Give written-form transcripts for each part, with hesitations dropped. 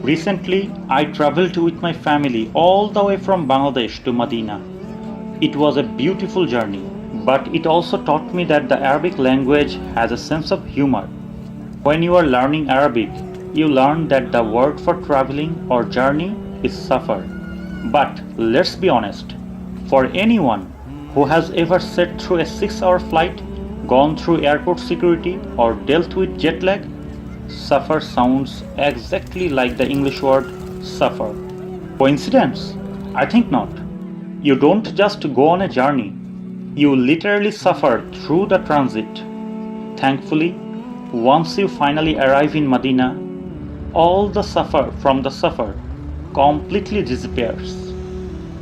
Recently, I traveled with my family all the way from Bangladesh to Medina. It was a beautiful journey, but it also taught me that the Arabic language has a sense of humor. When you are learning Arabic, you learn that the word for traveling or journey is safar. But let's be honest, for anyone who has ever sat through a 6-hour flight, gone through airport security, or dealt with jet lag, safar sounds exactly like the English word suffer. Coincidence? I think not. You don't just go on a journey, you literally suffer through the transit. Thankfully, once you finally arrive in Medina, all the suffer from the suffer completely disappears.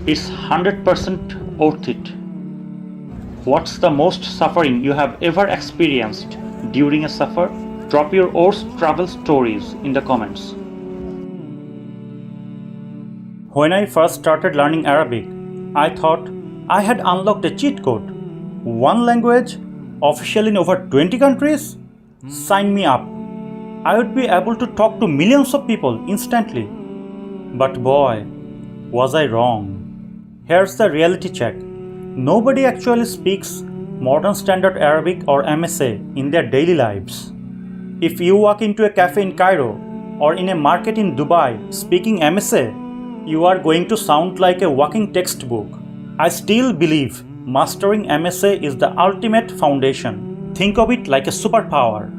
It's 100% worth it. What's the most suffering you have ever experienced during a suffer? Drop your worst travel stories in the comments. When I first started learning Arabic, I thought I had unlocked a cheat code. One language, official in over 20 countries? Sign me up. I would be able to talk to millions of people instantly. But boy, was I wrong. Here's the reality check. Nobody actually speaks modern standard Arabic or MSA in their daily lives. If you walk into a cafe in Cairo or in a market in Dubai speaking MSA, you are going to sound like a walking textbook. I still believe mastering MSA is the ultimate foundation. Think of it like a superpower.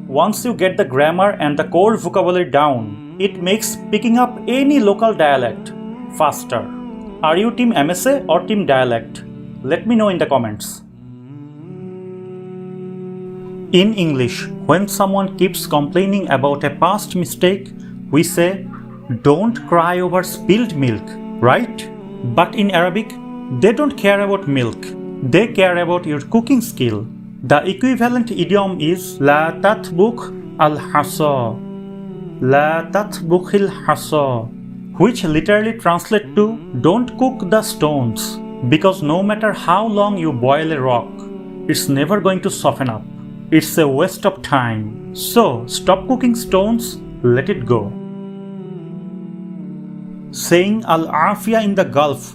Once you get the grammar and the core vocabulary down, it makes picking up any local dialect faster. Are you team MSA or team dialect? Let me know in the comments. In English, when someone keeps complaining about a past mistake, we say, "Don't cry over spilled milk," right? But in Arabic, they don't care about milk. They care about your cooking skill. The equivalent idiom is "La tatbukh al-hasa." La tatbukh al-hasa, which literally translates to "Don't cook the stones," because no matter how long you boil a rock, it's never going to soften up. It's a waste of time. So stop cooking stones, let it go. Saying Al-Afia in the Gulf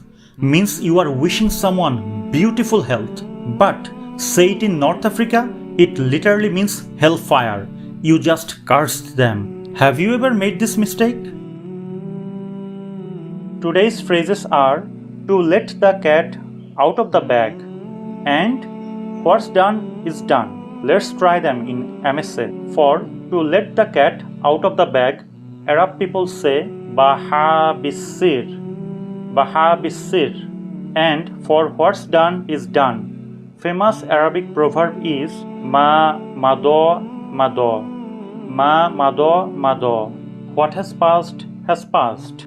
means you are wishing someone beautiful health. But say it in North Africa, it literally means hellfire. You just cursed them. Have you ever made this mistake? Today's phrases are "to let the cat out of the bag" and "what's done is done." Let's try them in MSA. For "to let the cat out of the bag," Arab people say "baha bisir," "baha bisir." And for "what's done is done," famous Arabic proverb is "ma mado mado," "ma mado mado." What has passed has passed.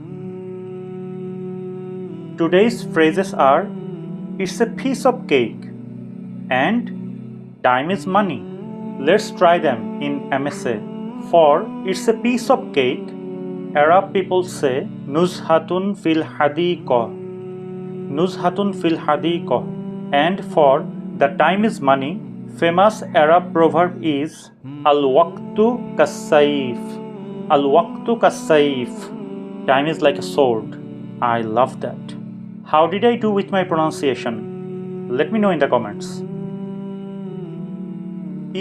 Today's phrases are "it's a piece of cake" and "time is money." Let's try them in MSA. For "it's a piece of cake," Arab people say "nuzhatun fil hadiqah," "nuzhatun fil hadiqah." And for "the time is money," famous Arab proverb is "al-waqtu kas-sayf," "al-waqtu kas-sayf." Time is like a sword. I love that. How did I do with my pronunciation? Let me know in the comments.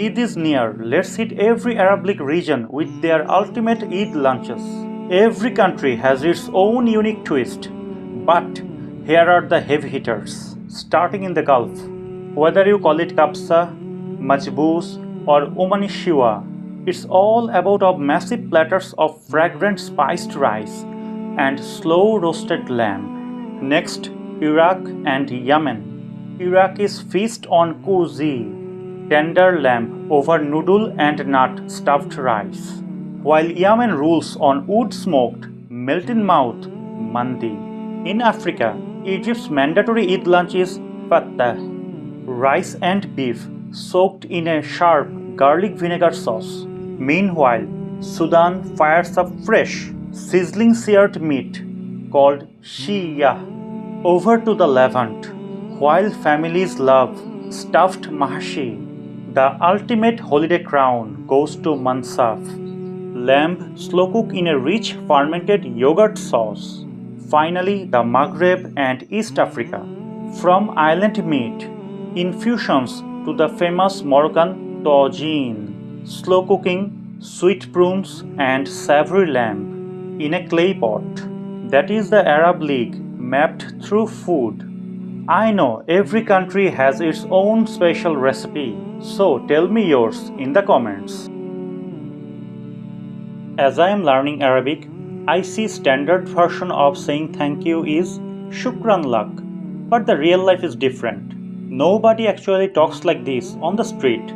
Eid is near. Let's hit every Arabic region with their ultimate Eid lunches. Every country has its own unique twist. But here are the heavy hitters. Starting in the Gulf. Whether you call it kabsa, majboos, or Omani shiwa, it's all about massive platters of fragrant spiced rice and slow roasted lamb. Next, Iraq and Yemen. Iraqis feast on kuzi, tender lamb over noodle and nut stuffed rice, while Yemen rules on wood-smoked, melt-in-mouth mandi. In Africa, Egypt's mandatory Eid lunch is fattah, rice and beef soaked in a sharp garlic vinegar sauce. Meanwhile, Sudan fires up fresh, sizzling seared meat called shiyah over to the Levant, while families love stuffed mahashi. The ultimate holiday crown goes to Mansaf. lamb slow cook in a rich fermented yogurt sauce. Finally, the Maghreb and East Africa. From island meat, infusions to the famous Moroccan tagine, slow cooking, sweet prunes and savory lamb in a clay pot. That is the Arab League mapped through food. I know every country has its own special recipe, so tell me yours in the comments. As I am learning Arabic, I see standard version of saying thank you is shukran lak, but the real life is different. Nobody actually talks like this on the street.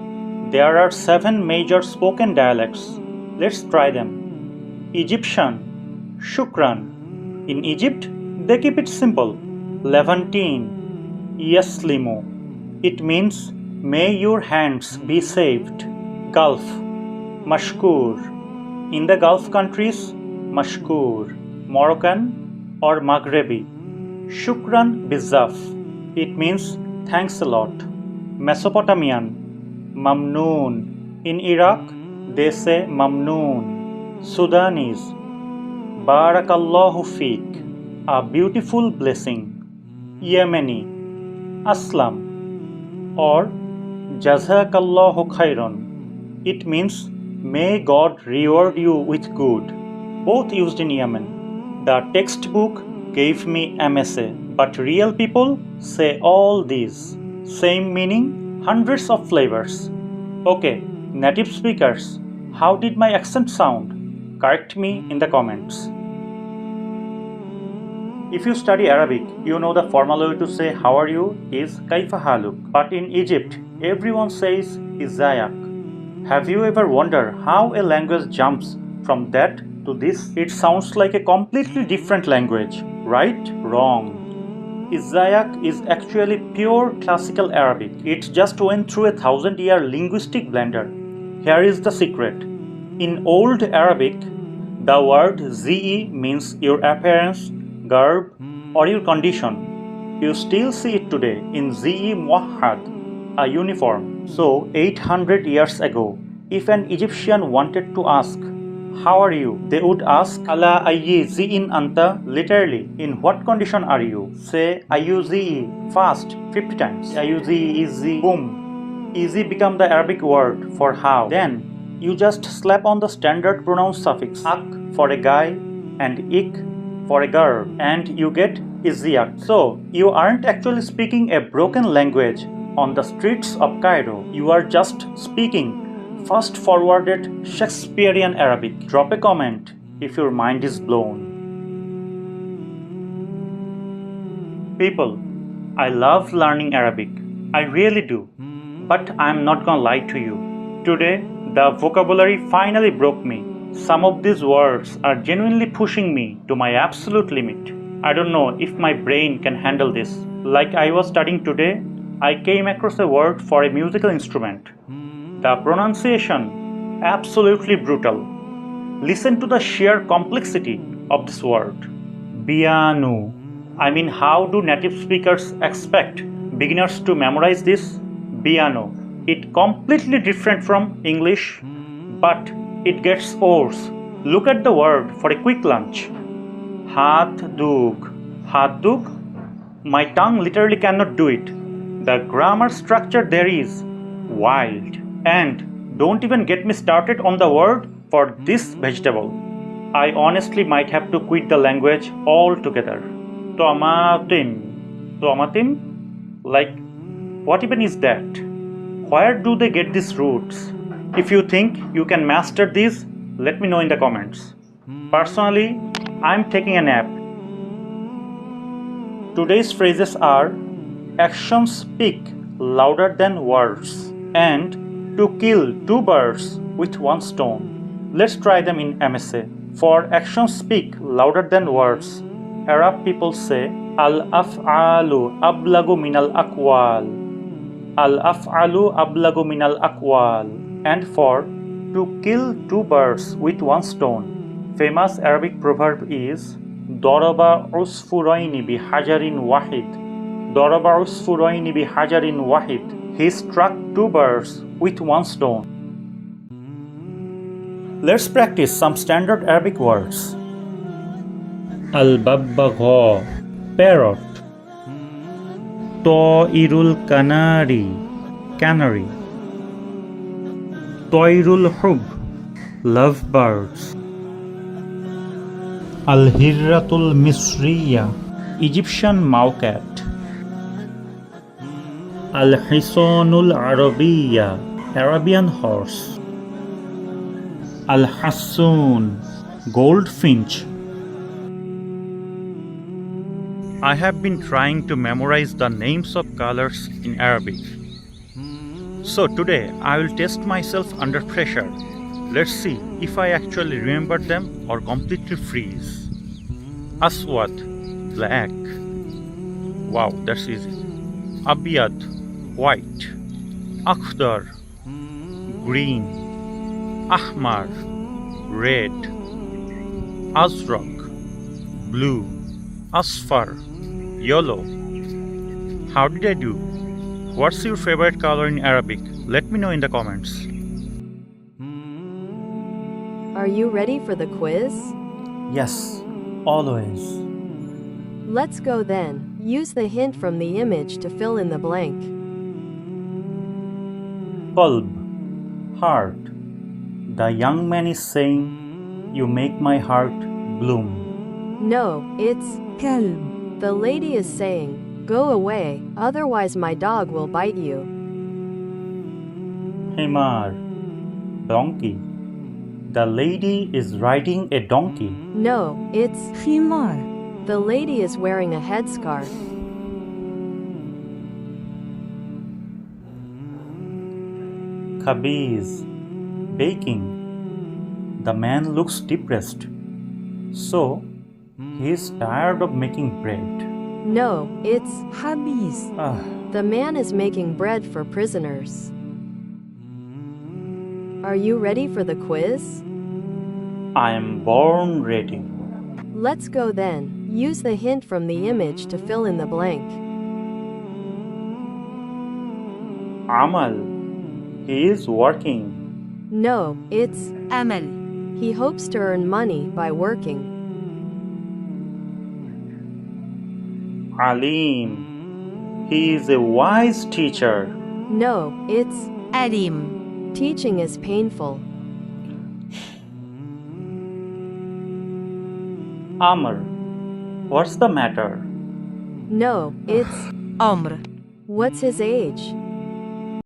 There are 7 major spoken dialects. Let's try them. Egyptian, shukran. In Egypt, they keep it simple. Levantine, yaslimu. It means may your hands be saved. Gulf, mashkur. In the Gulf countries, mashkur. Moroccan or Maghrebi, shukran bizaf. It means thanks a lot. Mesopotamian, mamnoon. In Iraq, they say mamnoon. Sudanese, barakallahu feek, a beautiful blessing. Yemeni, aslam or jazakallahu khairan. It means may God reward you with good. Both used in Yemen. The textbook gave me MSA, but real people say all these. Same meaning, hundreds of flavors. Okay, native speakers, how did my accent sound? Correct me in the comments. If you study Arabic, you know the formal way to say how are you is kaifa haluk. But in Egypt, everyone says izayak. Have you ever wondered how a language jumps from that to this? It sounds like a completely different language, right? Wrong. Izayak is actually pure classical Arabic. It just went through a 1000-year linguistic blender. Here is the secret. In Old Arabic, the word ze means your appearance, garb, or your condition. You still see it today in ze muwahhad, a uniform. So 800 years ago, if an Egyptian wanted to ask, how are you? They would ask, ala ayyi zi'in anta, literally, in what condition are you? Say, ayyu zi'i, fast, 50 times. Ayyu zi'i, easy, boom. Easy become the Arabic word for how. Then, you just slap on the standard pronoun suffix, ak for a guy and ik for a girl, and you get izziak. So, you aren't actually speaking a broken language on the streets of Cairo. You are just speaking fast forwarded Shakespearean Arabic. Drop a comment if your mind is blown. People, I love learning Arabic. I really do. But I'm not gonna lie to you. Today, the vocabulary finally broke me. Some of these words are genuinely pushing me to my absolute limit. I don't know if my brain can handle this. Like I was studying today, I came across a word for a musical instrument. The pronunciation, absolutely brutal. Listen to the sheer complexity of this word. Piano. I mean, how do native speakers expect beginners to memorize this? Piano. It completely different from English, but it gets worse. Look at the word for a quick lunch. Hat dug. Hat dug? My tongue literally cannot do it. The grammar structure there is wild. And don't even get me started on the word for this vegetable. I honestly might have to quit the language altogether. Tomatim. Tomatim? Like, what even is that? Where do they get these roots? If you think you can master these, let me know in the comments. Personally, I'm taking a nap. Today's phrases are actions speak louder than words and to kill 2 birds with 1 stone. Let's try them in MSA. For actions speak louder than words, Arab people say al-af'alu ablagu min al-aqwal. Al-af'alu ablagu min al-aqwal. And for to kill 2 birds with 1 stone, famous Arabic proverb is daraba usfuraini bi hajarin wahid. Daraba usfuraini bi hajarin wahid. He struck 2 birds with 1 stone. Let's practice some standard Arabic words. Al-Babbagha, parrot. Ta'irul Kanari, canary. Toirul Hub, lovebirds. Al-Hirratul Misriya, Egyptian mowcat. Al-Hisanul Arabiyya, Arabian horse. Al-Hassun, goldfinch. I have been trying to memorize the names of colors in Arabic. So today I will test myself under pressure. Let's see if I actually remember them or completely freeze. Aswad, black. Wow, that's easy. Abiyad, white. Akhdar, green. Ahmar, red. Azraq, blue. Asfar, yellow. How did I do? What's your favorite color in Arabic? Let me know in the comments. Are you ready for the quiz? Yes, always. Let's go then. Use the hint from the image to fill in the blank. Qalb, heart. The young man is saying, "You make my heart bloom." No, it's كلب. the lady is saying, "Go away, otherwise my dog will bite you." Himar, donkey. The lady is riding a donkey. No, it's خمار. the lady is wearing a headscarf. Khabiz, baking. The man looks depressed. So, he is tired of making bread. No, it's حبيس. the man is making bread for prisoners. Are you ready for the quiz? I am born ready. Let's go then. Use the hint from the image to fill in the blank. Amal, he is working. No, it's أمل. he hopes to earn money by working. Alim, he is a wise teacher. No, it's أليم. teaching is painful. Amr, what's the matter? No, it's عمر. what's his age?